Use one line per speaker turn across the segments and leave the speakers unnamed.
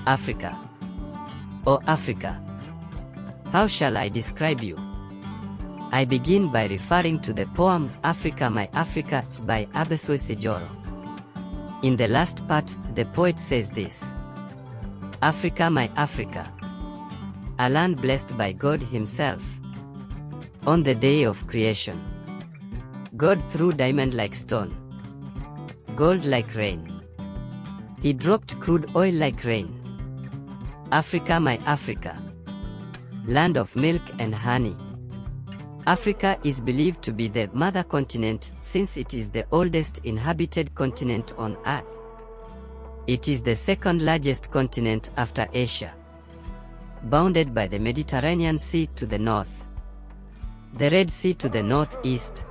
Africa. Oh Africa! How shall I describe you? I begin by referring to the poem Africa My Africa by Abeswe Sejoro. In the last part, the poet says this: Africa my Africa, a land blessed by God Himself. On the day of creation, God threw diamond like stone, gold like rain. He dropped crude oil like rain. Africa my Africa, land of milk and honey. Africa is believed to be the mother continent since it is the oldest inhabited continent on Earth. It is the second largest continent after Asia, bounded by the Mediterranean Sea to the north, the Red Sea to the northeast,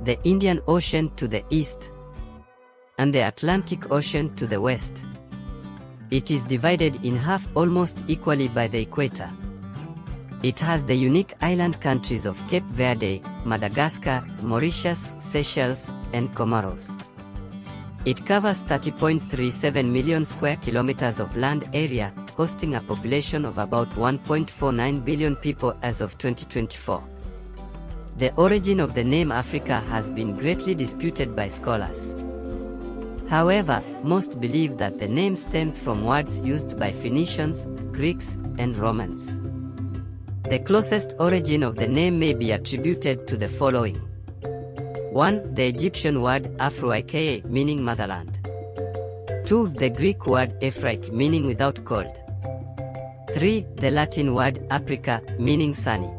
the Indian Ocean to the east, and the Atlantic Ocean to the west. It is divided in half almost equally by the equator. It has the unique island countries of Cape Verde, Madagascar, Mauritius, Seychelles, and Comoros. It covers 30.37 million square kilometers of land area, hosting a population of about 1.49 billion people as of 2024. The origin of the name Africa has been greatly disputed by scholars. However, most believe that the name stems from words used by Phoenicians, Greeks, and Romans. The closest origin of the name may be attributed to the following. 1. The Egyptian word Afro-Ike meaning motherland. 2. The Greek word Ephraik meaning without cold. 3. The Latin word Africa meaning sunny.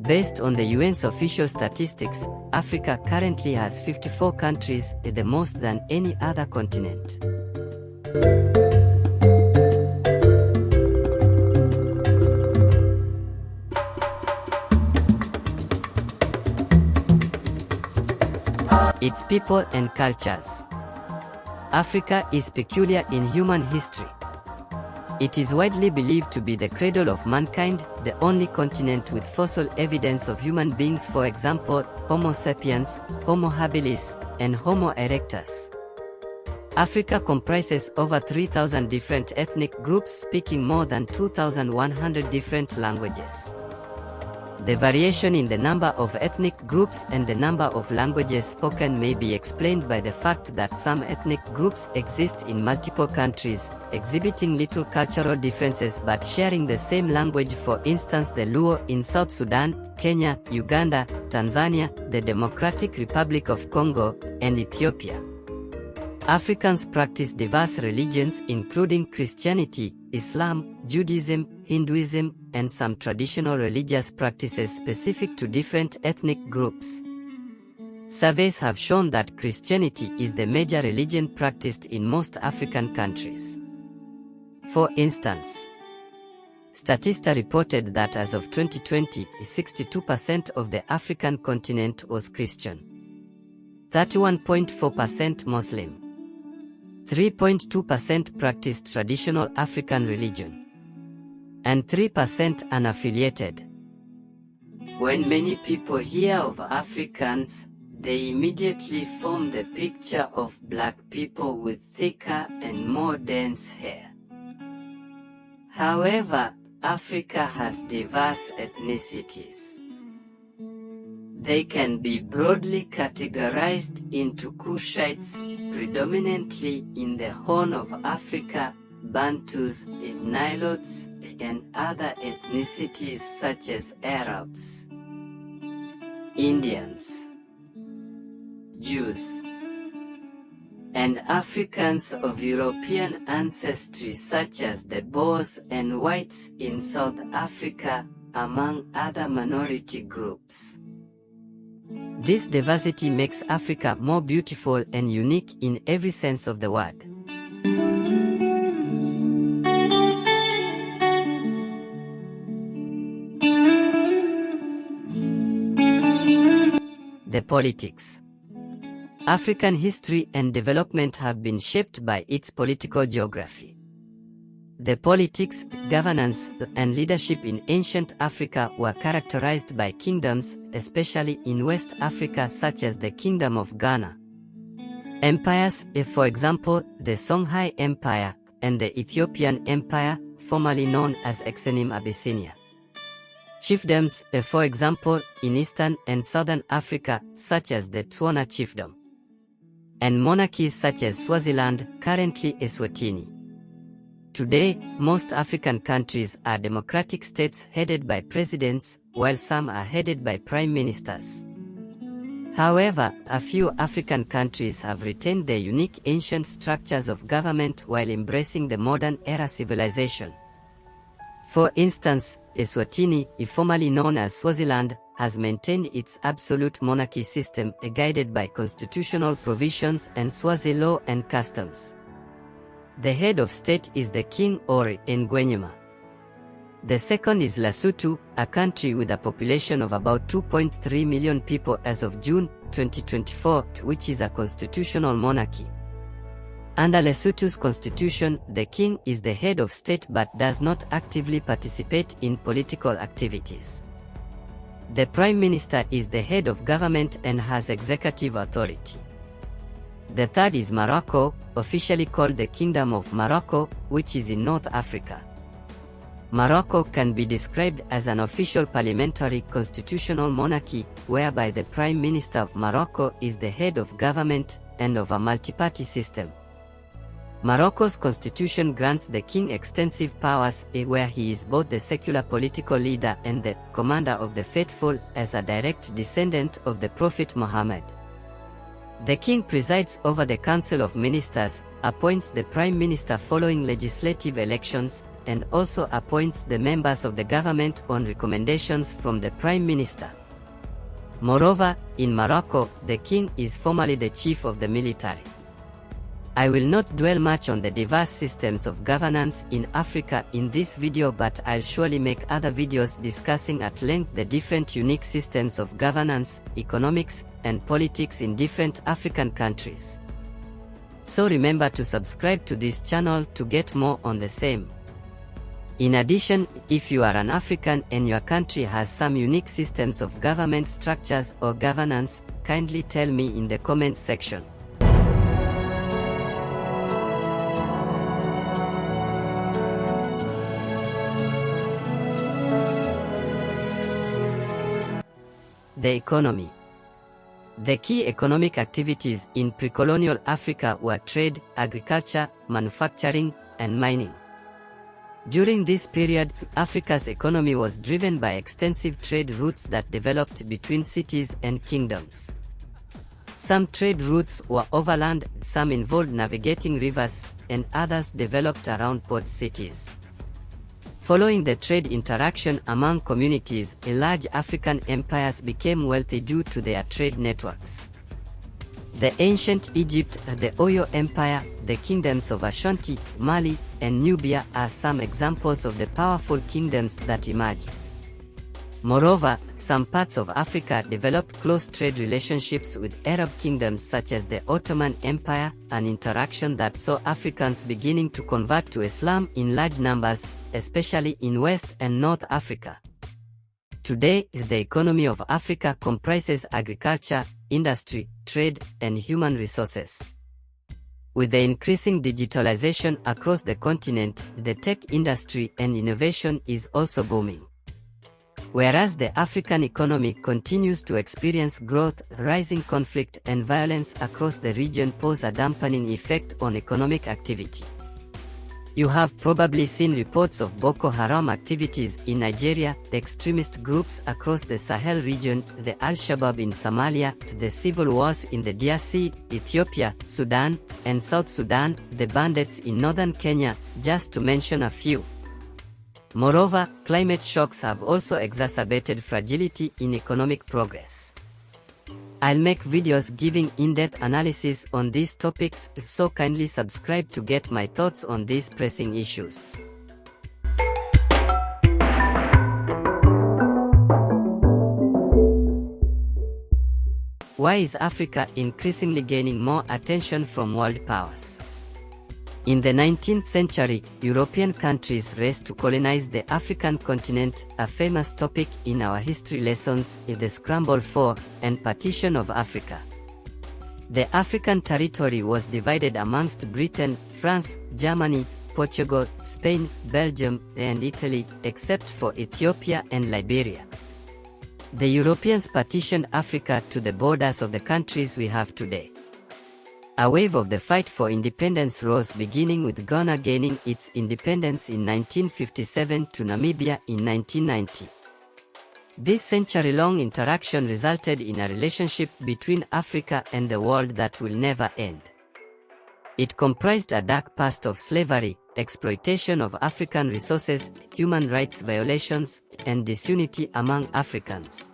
Based on the UN's official statistics, Africa currently has 54 countries, the most than any other continent. Its people and cultures. Africa is peculiar in human history. It is widely believed to be the cradle of mankind, the only continent with fossil evidence of human beings, for example, Homo sapiens, Homo habilis, and Homo erectus. Africa comprises over 3,000 different ethnic groups speaking more than 2,100 different languages. The variation in the number of ethnic groups and the number of languages spoken may be explained by the fact that some ethnic groups exist in multiple countries, exhibiting little cultural differences but sharing the same language, for instance the Luo in South Sudan, Kenya, Uganda, Tanzania, the Democratic Republic of Congo, and Ethiopia. Africans practice diverse religions including Christianity, Islam, Judaism, Hinduism, and some traditional religious practices specific to different ethnic groups. Surveys have shown that Christianity is the major religion practiced in most African countries. For instance, Statista reported that as of 2020, 62% of the African continent was Christian, 31.4% Muslim, 3.2% practiced traditional African religion, and 3% unaffiliated. When many people hear of Africans, they immediately form the picture of black people with thicker and more dense hair. However, Africa has diverse ethnicities. They can be broadly categorized into Kushites, predominantly in the Horn of Africa, Bantus, Nilotes, and other ethnicities such as Arabs, Indians, Jews, and Africans of European ancestry such as the Boers and whites in South Africa, among other minority groups. This diversity makes Africa more beautiful and unique in every sense of the word. The politics. African history and development have been shaped by its political geography. The politics, governance, and leadership in ancient Africa were characterized by kingdoms, especially in West Africa such as the Kingdom of Ghana. Empires, for example, the Songhai Empire, and the Ethiopian Empire, formerly known as Exenim Abyssinia. Chiefdoms, for example, in Eastern and Southern Africa, such as the Tswana Chiefdom. And monarchies such as Swaziland, currently Eswatini. Today, most African countries are democratic states headed by presidents, while some are headed by prime ministers. However, a few African countries have retained their unique ancient structures of government while embracing the modern era civilization. For instance, Eswatini, formerly known as Swaziland, has maintained its absolute monarchy system guided by constitutional provisions and Swazi law and customs. The head of state is the king or Ngwenyama. The second is Lesotho, a country with a population of about 2.3 million people as of June 2024, which is a constitutional monarchy. Under Lesotho's constitution, the king is the head of state but does not actively participate in political activities. The prime minister is the head of government and has executive authority. The third is Morocco, officially called the Kingdom of Morocco, which is in North Africa. Morocco can be described as an official parliamentary constitutional monarchy, whereby the prime minister of Morocco is the head of government and of a multi-party system. Morocco's constitution grants the king extensive powers, where he is both the secular political leader and the commander of the faithful, as a direct descendant of the Prophet Muhammad. The king presides over the Council of Ministers, appoints the prime minister following legislative elections, and also appoints the members of the government on recommendations from the prime minister. Moreover, in Morocco, the king is formally the chief of the military. I will not dwell much on the diverse systems of governance in Africa in this video, but I'll surely make other videos discussing at length the different unique systems of governance, economics, and politics in different African countries. So remember to subscribe to this channel to get more on the same. In addition, if you are an African and your country has some unique systems of government structures or governance, kindly tell me in the comment section. The economy. The key economic activities in pre-colonial Africa were trade, agriculture, manufacturing, and mining. During this period, Africa's economy was driven by extensive trade routes that developed between cities and kingdoms. Some trade routes were overland, some involved navigating rivers, and others developed around port cities. Following the trade interaction among communities, large African empires became wealthy due to their trade networks. The ancient Egypt, the Oyo Empire, the kingdoms of Ashanti, Mali, and Nubia are some examples of the powerful kingdoms that emerged. Moreover, some parts of Africa developed close trade relationships with Arab kingdoms such as the Ottoman Empire, an interaction that saw Africans beginning to convert to Islam in large numbers, especially in West and North Africa. Today, the economy of Africa comprises agriculture, industry, trade, and human resources. With the increasing digitalization across the continent, the tech industry and innovation is also booming. Whereas the African economy continues to experience growth, rising conflict and violence across the region pose a dampening effect on economic activity. You have probably seen reports of Boko Haram activities in Nigeria, the extremist groups across the Sahel region, the Al-Shabaab in Somalia, the civil wars in the DRC, Ethiopia, Sudan, and South Sudan, the bandits in northern Kenya, just to mention a few. Moreover, climate shocks have also exacerbated fragility in economic progress. I'll make videos giving in-depth analysis on these topics, so kindly subscribe to get my thoughts on these pressing issues. Why is Africa increasingly gaining more attention from world powers? In the 19th century, European countries raced to colonize the African continent, a famous topic in our history lessons, the scramble for and partition of Africa. The African territory was divided amongst Britain, France, Germany, Portugal, Spain, Belgium, and Italy, except for Ethiopia and Liberia. The Europeans partitioned Africa to the borders of the countries we have today. A wave of the fight for independence rose, beginning with Ghana gaining its independence in 1957 to Namibia in 1990. This century-long interaction resulted in a relationship between Africa and the world that will never end. It comprised a dark past of slavery, exploitation of African resources, human rights violations, and disunity among Africans.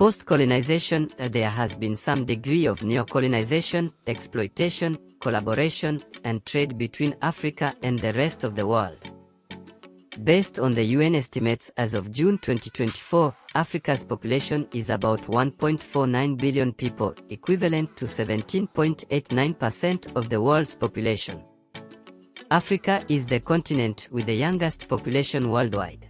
Post-colonization, there has been some degree of neo-colonization, exploitation, collaboration, and trade between Africa and the rest of the world. Based on the UN estimates as of June 2024, Africa's population is about 1.49 billion people, equivalent to 17.89% of the world's population. Africa is the continent with the youngest population worldwide.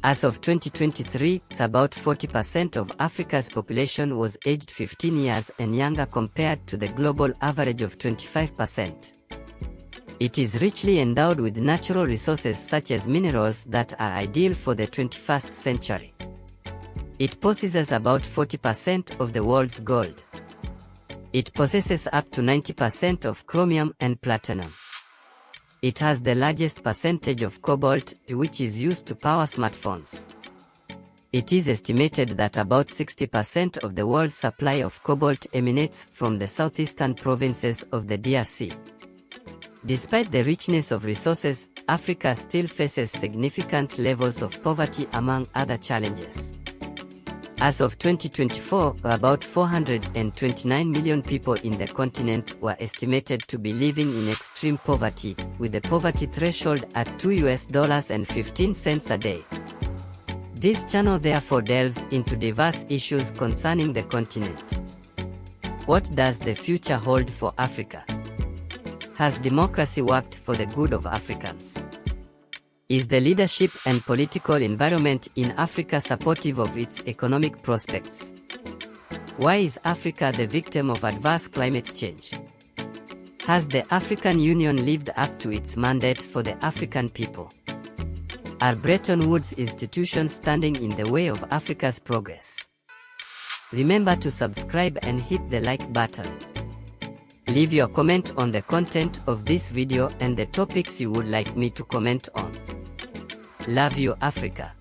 As of 2023, about 40% of Africa's population was aged 15 years and younger compared to the global average of 25%. It is richly endowed with natural resources such as minerals that are ideal for the 21st century. It possesses about 40% of the world's gold. It possesses up to 90% of chromium and platinum. It has the largest percentage of cobalt, which is used to power smartphones. It is estimated that about 60% of the world's supply of cobalt emanates from the southeastern provinces of the DRC. Despite the richness of resources, Africa still faces significant levels of poverty among other challenges. As of 2024, about 429 million people in the continent were estimated to be living in extreme poverty, with the poverty threshold at $2.15 a day. This channel therefore delves into diverse issues concerning the continent. What does the future hold for Africa? Has democracy worked for the good of Africans? Is the leadership and political environment in Africa supportive of its economic prospects? Why is Africa the victim of adverse climate change? Has the African Union lived up to its mandate for the African people? Are Bretton Woods institutions standing in the way of Africa's progress? Remember to subscribe and hit the like button. Leave your comment on the content of this video and the topics you would like me to comment on. Love you, Africa.